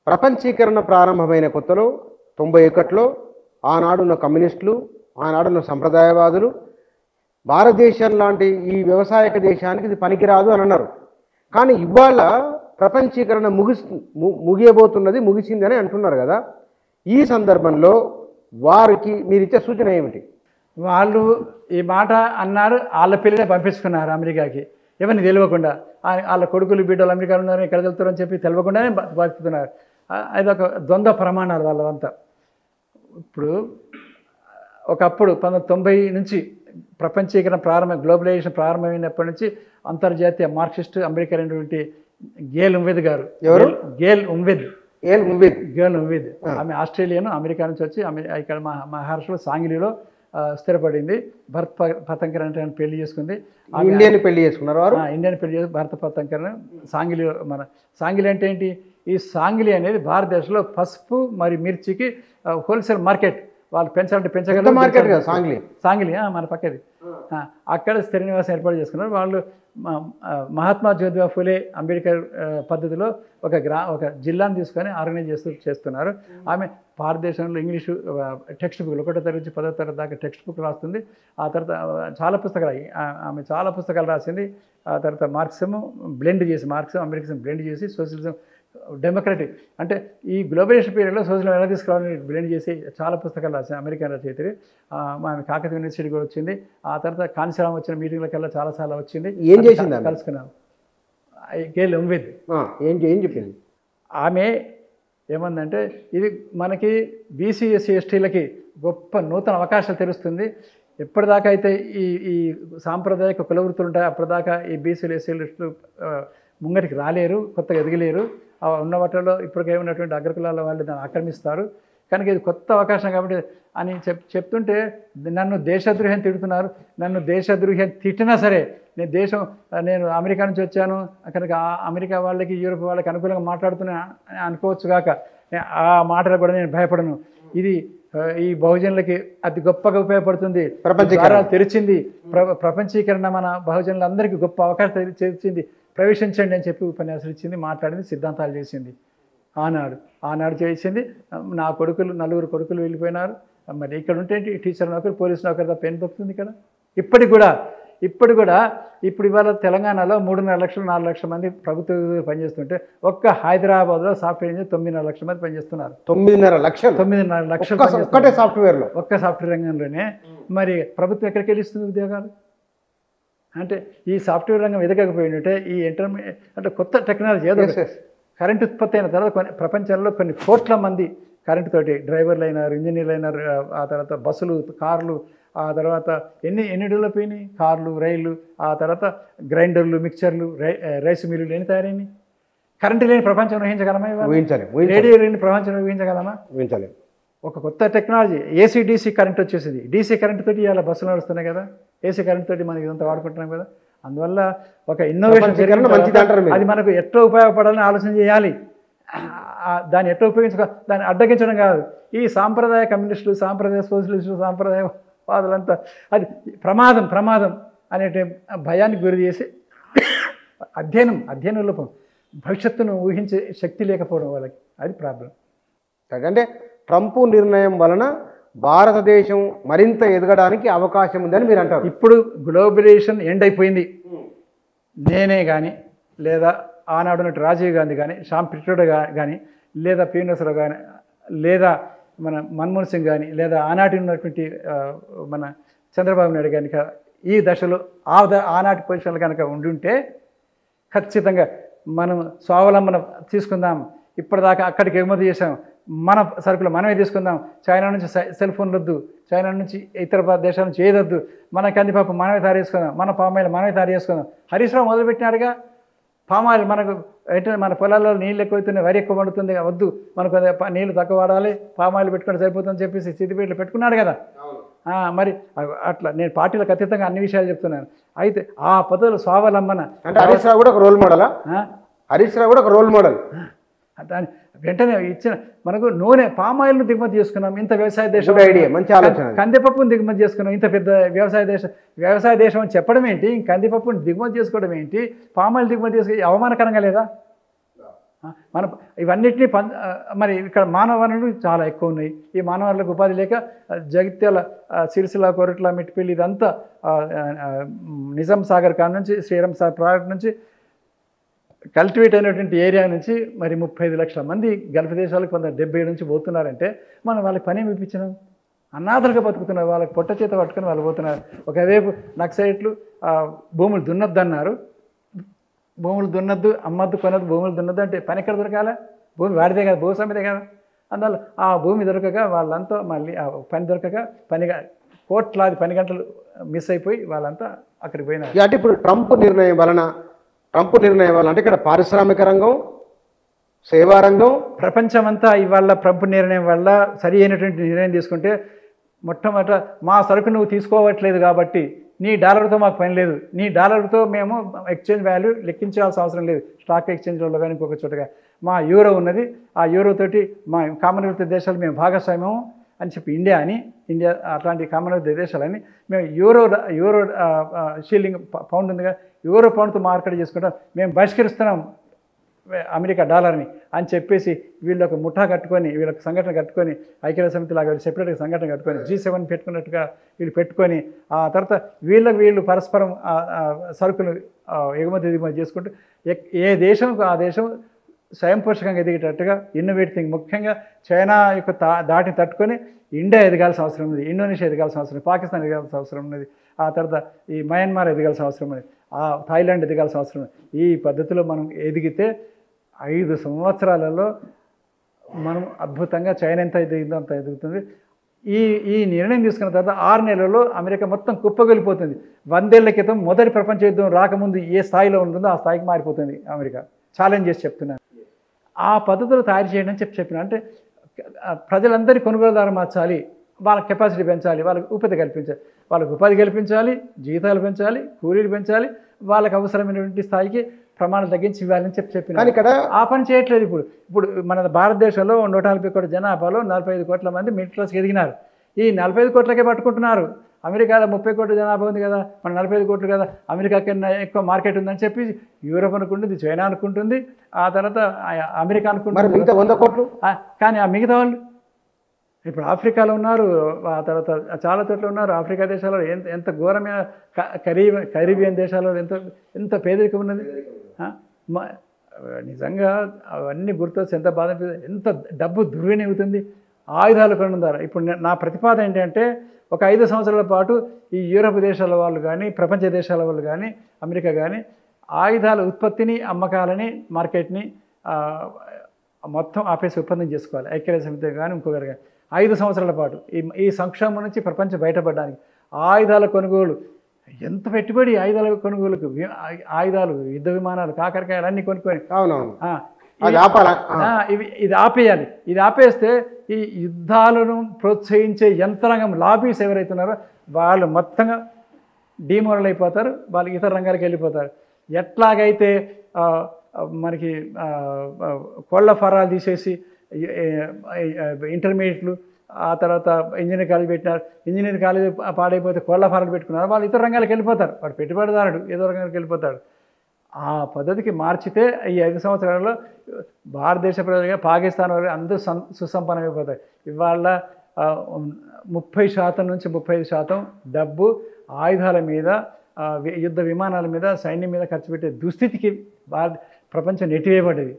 ప్రపంచీకరణ ప్రారంభమైన కొత్తలో 91లో ఆనాడున్న కమ్యూనిస్టులు, ఆనాడున్న సంప్రదాయవాదులు భారతదేశం లాంటి ఈ వ్యవసాయక దేశానికి ఇది పనికిరాదు అని అన్నారు. కానీ ఇవాళ ప్రపంచీకరణ ముగియబోతున్నది, ముగిసిందని అంటున్నారు కదా. ఈ సందర్భంలో వారికి మీరు ఇచ్చే సూచన ఏమిటి? వాళ్ళు ఈ మాట అన్నారు, వాళ్ళ పిల్లలే పంపించుకున్నారు అమెరికాకి, ఎవరిని తెలియకుండా. వాళ్ళ కొడుకులు బిడ్డలు అమెరికాలో ఉన్నారు, ఇక్కడ వెళ్తారని చెప్పి తెలియకుండానే బతుకుతున్నారు. అది ఒక ద్వంద్వ ప్రమాణాలు వాళ్ళంతా. ఇప్పుడు ఒకప్పుడు 1990 నుంచి ప్రపంచీకరణ గ్లోబలైజేషన్ ప్రారంభమైనప్పటి నుంచి అంతర్జాతీయ మార్క్సిస్ట్ అమెరికా అయినటువంటి గేల్ ఉమ్వేద్ గారు, గేల్ ఉమ్వేద్ ఆమె ఆస్ట్రేలియాను అమెరికా నుంచి వచ్చి ఇక్కడ మహారాష్ట్రలో సాంగ్లీలో స్థిరపడింది. భరత్ పతంకర్ అంటే పెళ్లి చేసుకుంది. ఇండియన్ పెళ్లి చేసుకున్నారు వారు. ఇండియన్ పెళ్లి చేసి భరత్ పతంకర్ సాంగ్లీలో. మన సాంగ్లీ అంటే ఏంటి? ఈ సాంగ్లీ అనేది భారతదేశంలో పసుపు మరియు మిర్చికి హోల్సేల్ మార్కెట్. వాళ్ళు పెంచాలంటే పెంచగలరు మార్కెట్ కదా సాంగ్లీ మన పక్కది. అక్కడ స్థిర నివాసం ఏర్పాటు చేసుకున్నారు. వాళ్ళు మహాత్మా జ్యోతిబా ఫులే అంబేద్కర్ పద్ధతిలో ఒక జిల్లాను తీసుకొని ఆర్గనైజ్ చేస్తున్నారు. ఆమె భారతదేశంలో ఇంగ్లీషు టెక్స్ట్ బుక్లు 1వ తరగతి నుంచి 10వ తరగతి దాకా టెక్స్ట్ బుక్ రాస్తుంది. ఆ తర్వాత చాలా పుస్తకాలు ఆమె చాలా పుస్తకాలు రాసింది. ఆ తర్వాత మార్క్సిజం అమెరికన్ బ్లెండ్ చేసి సోషలిజం డెమోక్రటిక్ అంటే ఈ గ్లోబలైజేషన్ పీరియడ్లో సోషల్ ఎలా తీసుకురావాలని బ్లెండ్ చేసి చాలా పుస్తకాలు రాసింది అమెరికన్ రచయిత్రి. ఆమె కాకతీయ యూనివర్సిటీ కూడా వచ్చింది. ఆ తర్వాత కాంశీరామ్ వచ్చిన మీటింగ్లకల్లా చాలాసార్లు వచ్చింది. ఏం చేసింది? కలుసుకున్నాం. గేల్ ఉమ్వేద్ ఏం చెప్పింది? ఆమె ఏమందంటే ఇది మనకి బీసీ ఎస్సీ ఎస్టీలకి గొప్ప నూతన అవకాశాలు తెరుస్తుంది. ఎప్పటిదాకా అయితే ఈ సాంప్రదాయక కులవృత్తులు ఉంటాయి అప్పటిదాకా ఈ బీసీలు ఎస్సీలు ముంగటికి రాలేరు, కొత్తగా ఎదగలేరు. ఉన్న వాటిలో ఇప్పటికే ఉన్నటువంటి అగ్రకులాల వాళ్ళు దాన్ని ఆక్రమిస్తారు. కనుక ఇది కొత్త అవకాశం కాబట్టి అని చెప్తుంటే నన్ను దేశద్రోహం తిడుతున్నారు. నన్ను దేశద్రోహం తిట్టినా సరే నేను అమెరికా నుంచి వచ్చాను కనుక అమెరికా వాళ్ళకి యూరోప్ వాళ్ళకి అనుకూలంగా మాట్లాడుతున్నా అనుకోవచ్చు కాక ఆ మాటలు కూడా నేను భయపడను. ఇది ఈ బహుజనులకి అతి గొప్పగా ఉపయోగపడుతుంది. ప్రపంచీకరణ తెరిచింది. ప్రపంచీకరణ మన బహుజనులందరికీ గొప్ప అవకాశం తెరిచింది. ప్రవేశించండి అని చెప్పి ఉపన్యాసాలు ఇచ్చింది, మాట్లాడింది, సిద్ధాంతాలు చేసింది. ఆనాడు చేసింది. నా కొడుకులు 4 కొడుకులు వెళ్ళిపోయినారు. మరి ఇక్కడ ఉంటే టీచర్ నౌకరు, పోలీసు నౌకరు తప్ప ఏం తప్పుతుంది ఇక్కడ? ఇప్పుడు కూడా ఇవాళ తెలంగాణలో 3.5 లక్షలు 4 లక్షల మంది ప్రభుత్వ పనిచేస్తుంటే ఒక్క హైదరాబాద్లో సాఫ్ట్వేర్ ఇంజనీర్ 9.5 లక్షల మంది పనిచేస్తున్నారు. 9.5 లక్షలు ఒక్కటే సాఫ్ట్వేర్లో, ఒక్క సాఫ్ట్వేర్ రంగంలోనే. మరి ప్రభుత్వం ఎక్కడికి వెళ్ళిస్తుంది ఉద్యోగాలు? అంటే ఈ సాఫ్ట్వేర్ రంగం ఎదగకపోయిందంటే ఈ అంటే కొత్త టెక్నాలజీ ఏదో కరెంట్ ఉత్పత్తి అయిన తర్వాత ప్రపంచంలో కొన్ని కోట్ల మంది కరెంటు తోటి డ్రైవర్లు అయినారు, ఇంజనీర్లు అయినారు. ఆ తర్వాత బస్సులు, కార్లు, ఆ తర్వాత ఎన్ని డెవలప్ అయినాయి? కార్లు, రైళ్ళు, ఆ తర్వాత గ్రైండర్లు, మిక్చర్లు, రైస్ మిల్లులు ఎన్ని తయారైనాయి? కరెంటు లేని ప్రపంచం ఊహించగలమా? రేడియో లేని ప్రపంచం ఊహించగలమా? ఒక కొత్త టెక్నాలజీ ఏసీ డీసీ కరెంట్ వచ్చేసింది. డీసీ కరెంట్ తోటి ఇలా బస్సులు నడుస్తున్నాయి కదా, ఏసీ కరెంట్ తోటి మనకి ఇదంతా వాడుకుంటున్నాం కదా. అందువల్ల ఒక ఇన్నోవేషన్ అది మనకు ఎట్లా ఉపయోగపడాలని ఆలోచన చేయాలి. దాన్ని ఎట్లా దాన్ని అడ్డగించడం కాదు. ఈ సాంప్రదాయ కమ్యూనిస్టులు, సాంప్రదాయ సోషలిస్టులు, సాంప్రదాయవాదులంతా అది ప్రమాదం అనే భయానికి గురి చేసి అధ్యయనం లోపం, భవిష్యత్తును ఊహించే శక్తి లేకపోవడం వాళ్ళకి అది ప్రాబ్లం. అంటే ట్రంప్ నిర్ణయం వలన భారతదేశం మరింత ఎదగడానికి అవకాశం ఉందని మీరు అంటారు. ఇప్పుడు గ్లోబలైజేషన్ ఎండ్ అయిపోయింది. నేనే కానీ లేదా ఆనాడు ఉన్నట్టు రాజీవ్ గాంధీ కానీ, శ్యామ్ పిట్రోడా కానీ, లేదా పి నరసింహరావు కానీ, లేదా మన మన్మోహన్ సింగ్ కానీ, లేదా ఆనాటి ఉన్నటువంటి మన చంద్రబాబు నాయుడు కనుక ఈ దశలో ఆనాటి పొజిషన్లు కనుక ఉండుంటే ఖచ్చితంగా మనం స్వావలంబన తీసుకుందాం. ఇప్పటిదాకా అక్కడికి ఎగుమతి చేసాం, మన సరుకులు మనమే తీసుకుందాం. చైనా నుంచి సెల్ ఫోన్లు వద్దు, చైనా నుంచి ఇతర దేశాల నుంచి ఏదొద్దు, మన కందిపప్పు మనమే తయారు చేసుకుందాం, మన పామాయిల్ మనమే తయారు చేసుకుందాం. హరీష్ రావు మొదలుపెట్టినాడుగా. పామాయిల్ మనకు ఏంటంటే మన పొలాల్లో నీళ్ళు ఎక్కువైతున్నాయి, వరి ఎక్కువ పండుతుంది, వద్దు మనకు నీళ్ళు తక్కువ వాడాలి, పామాయిల్ పెట్టుకుంటే సరిపోతుందని చెప్పేసి సిద్దిపేటలో పెట్టుకున్నాడు కదా. మరి అట్లా నేను పార్టీలకు అతీతంగా అన్ని విషయాలు చెప్తున్నాను. అయితే ఆ పద్ధతులు స్వావలంబన అంటే హరీష్ రావు కూడా ఒక రోల్ మోడలా? హరీష్ రావు కూడా ఒక రోల్ మోడల్. దాని వెంటనే ఇచ్చిన మనకు నూనె పామాయిల్ను దిగుమతి చేసుకున్నాం. ఇంత వ్యవసాయ దేశం, మంచి ఆలోచన. కందిపప్పును దిగుమతి చేసుకున్నాం. ఇంత పెద్ద వ్యవసాయ దేశం అని చెప్పడం ఏంటి? కందిపప్పును దిగుమతి చేసుకోవడం ఏంటి? పామాయిల్ దిగుమతి చేసుకుని అవమానకరంగా లేదా? మన ఇవన్నిటినీ మరి ఇక్కడ మానవ వనరులు చాలా ఎక్కువ ఉన్నాయి. ఈ మానవ వనరులకు ఉపాధి లేక జగిత్యాల, సిరిసిల్ల, కొరట్ల, మిట్టిపల్లి ఇదంతా నిజాం సాగర్ కాడ నుంచి శ్రీరామ్ సాగర్ ప్రాజెక్ట్ నుంచి కల్టివేట్ అయినటువంటి ఏరియా నుంచి మరి 35 లక్షల మంది గల్ఫ్ దేశాలకు కొంత 70 నుంచి పోతున్నారంటే మనం వాళ్ళకి పని ఇప్పించినాం. అనాథలుగా బతుకుతున్నారు. వాళ్ళకి పొట్ట చేత పట్టుకొని వాళ్ళు పోతున్నారు. ఒకవైపు నక్సలైట్లు భూములు దున్నొద్దన్నారు. భూములు దున్నద్దు, అమ్మద్దు, కొనద్దు, భూములు దున్నద్దు అంటే పని ఎక్కడ దొరకాలా? భూమి వాడిదే కదా, భూస్వామిదే కదా. అందువల్ల ఆ భూమి దొరకక వాళ్ళంతా మళ్ళీ పని దొరకక కోట్లాది పని గంటలు మిస్ అయిపోయి వాళ్ళంతా అక్కడికి పోయినారు. అంటే ఇప్పుడు ట్రంప్ నిర్ణయం వలన అంటే ఇక్కడ పారిశ్రామిక రంగం, సేవా రంగం, ప్రపంచమంతా ఇవాళ ట్రంప్ నిర్ణయం వల్ల సరి అయినటువంటి నిర్ణయం తీసుకుంటే మొట్టమొదట మా సరుకు నువ్వు తీసుకోవట్లేదు కాబట్టి నీ డాలర్తో మాకు పని లేదు, నీ డాలర్తో మేము ఎక్స్చేంజ్ వాల్యూ లెక్కించాల్సిన అవసరం లేదు. స్టాక్ ఎక్స్చేంజ్లో కానీ ఇంకొక చోటగా మా యూరో ఉన్నది, ఆ యూరోతోటి మా కామన్వెల్త్ దేశాలు మేము భాగస్వామ్యం అని చెప్పి ఇండియా అట్లాంటి కామన్వెల్త్ దేశాలని మేము యూరో షీలింగ్ పౌండ్ ఉందిగా, యూరో పౌండ్తో మార్కెట్ చేసుకుంటాం, మేము బహిష్కరిస్తున్నాం అమెరికా డాలర్ని అని చెప్పేసి వీళ్ళొక ముఠా కట్టుకొని, వీళ్ళకి సంఘటన కట్టుకొని, ఐక్యరాజ్య సమితి లాగా సెపరేట్గా సంఘటన కట్టుకొని G7 పెట్టుకున్నట్టుగా వీళ్ళు పెట్టుకొని ఆ తర్వాత వీళ్ళు పరస్పరం సరుకులు ఎగుమతి దిగుమతి చేసుకుంటూ ఏ దేశంకు ఆ దేశం స్వయం పోషకంగా ఎదిగేటట్టుగా ఇన్నోవేటింగ్, ముఖ్యంగా చైనా యొక్క దాటిని తట్టుకొని ఇండియా ఎదగాల్సిన అవసరం ఉంది, ఇండోనేషియా ఎదగాల్సిన అవసరం, పాకిస్తాన్ ఎదగాల్సిన అవసరం ఉన్నది, ఆ తర్వాత ఈ మయన్మార్ ఎదగాల్సిన అవసరం ఉంది, థాయిలాండ్ ఎదగాల్సిన అవసరం ఉంది. ఈ పద్ధతిలో మనం ఎదిగితే 5 సంవత్సరాలలో మనం అద్భుతంగా చైనా ఎంత ఎదిగిందో అంత ఎదుగుతుంది. ఈ నిర్ణయం తీసుకున్న తర్వాత 6 నెలల్లో అమెరికా మొత్తం కుప్పగొలిపోతుంది. 100 ఏళ్ల క్రితం మొదటి ప్రపంచ యుద్ధం రాకముందు ఏ స్థాయిలో ఉంటుందో ఆ స్థాయికి మారిపోతుంది అమెరికా. ఛాలెంజ్ చేసి చెప్తున్నాను. ఆ పద్ధతులు తయారు చేయడం అని చెప్పిన అంటే ప్రజలందరి కొనుగోలుదారు మార్చాలి, వాళ్ళ కెపాసిటీ పెంచాలి, వాళ్ళకి ఉపాధి కల్పించాలి, జీతాలు పెంచాలి, కూలీలు పెంచాలి, వాళ్ళకి అవసరమైనటువంటి స్థాయికి ప్రమాణాలు తగ్గించి ఇవ్వాలని చెప్పిన ఇక్కడ ఆ పని చేయట్లేదు. ఇప్పుడు మన భారతదేశంలో 140 కోట్ల జనాభాలో 45 కోట్ల మంది మిడిల్ క్లాస్కి ఎదిగినారు. ఈ 45 కోట్లకే పట్టుకుంటున్నారు. అమెరికాలో 30 కోట్ల జనాభా ఉంది కదా, మన 45 కోట్లు కదా, అమెరికా కన్నా ఎక్కువ మార్కెట్ ఉందని చెప్పి యూరోప్ అనుకుంటుంది, చైనా అనుకుంటుంది, ఆ తర్వాత అమెరికా అనుకుంటుంది, మిగతా 100 కోట్లు. కానీ ఆ మిగతా వాళ్ళు ఇప్పుడు ఆఫ్రికాలో ఉన్నారు, ఆ తర్వాత చాలా చోట్ల ఉన్నారు. ఆఫ్రికా దేశాలలో ఎంత ఘోరమైన కరీబియన్ దేశాలలో ఎంత పేదరికం ఉన్నది. నిజంగా అవన్నీ గుర్తొచ్చి ఎంత బాధ అనిపిస్తుంది, ఎంత డబ్బు దుర్వినియోగవుతుంది ఆయుధాలు కొనడం ద్వారా. ఇప్పుడు నా ప్రతిపాదన ఏంటంటే ఒక 5 సంవత్సరాల పాటు ఈ యూరోప్ దేశాల వాళ్ళు కానీ, ప్రపంచ దేశాల వాళ్ళు కానీ, అమెరికా కానీ ఆయుధాల ఉత్పత్తిని, అమ్మకాలని, మార్కెట్ని మొత్తం ఆపేసి ఒప్పందం చేసుకోవాలి. ఐక్యరాజ్య సమితి కానీ ఇంకొకరు కానీ 5 సంవత్సరాల పాటు ఈ సంక్షోభం నుంచి ప్రపంచం బయటపడడానికి ఆయుధాల కొనుగోలు, ఎంత పెట్టుబడి ఆయుధాల కొనుగోలుకు, ఆయుధాలు, యుద్ధ విమానాలు, కాకరకాయలు అన్నీ కొనుక్కొని ఇది ఆపేయాలి. ఇది ఆపేస్తే ఈ యుద్ధాలను ప్రోత్సహించే యంత్రాంగం లాబీస్ ఎవరైతున్నారో వాళ్ళు మొత్తంగా డిమోరల్ అయిపోతారు, వాళ్ళు ఇతర రంగాలకు వెళ్ళిపోతారు. ఎట్లాగైతే మనకి కోళ్ల ఫారాలు తీసేసి ఇంటర్మీడియట్లు, ఆ తర్వాత ఇంజనీరింగ్ కాలేజ్ పెట్టినారు, ఇంజనీరింగ్ కాలేజ్ పాడైపోతే కోళ్ల ఫారాలు పెట్టుకున్నారు, వాళ్ళు ఇతర రంగాలకు వెళ్ళిపోతారు. వాడు పెట్టుబడిదారుడు ఏదో రంగానికి వెళ్ళిపోతాడు. ఆ పద్ధతికి మార్చితే ఈ 5 సంవత్సరాల్లో భారతదేశ ప్రజలుగా పాకిస్తాన్ వాళ్ళు అందరూ సుసంపన్నమైపోతారు. ఇవాళ 30% నుంచి 35% డబ్బు ఆయుధాల మీద, యుద్ధ విమానాల మీద, సైన్యం మీద ఖర్చు పెట్టే దుస్థితికి ప్రపంచం నెట్టివేయబడ్డది.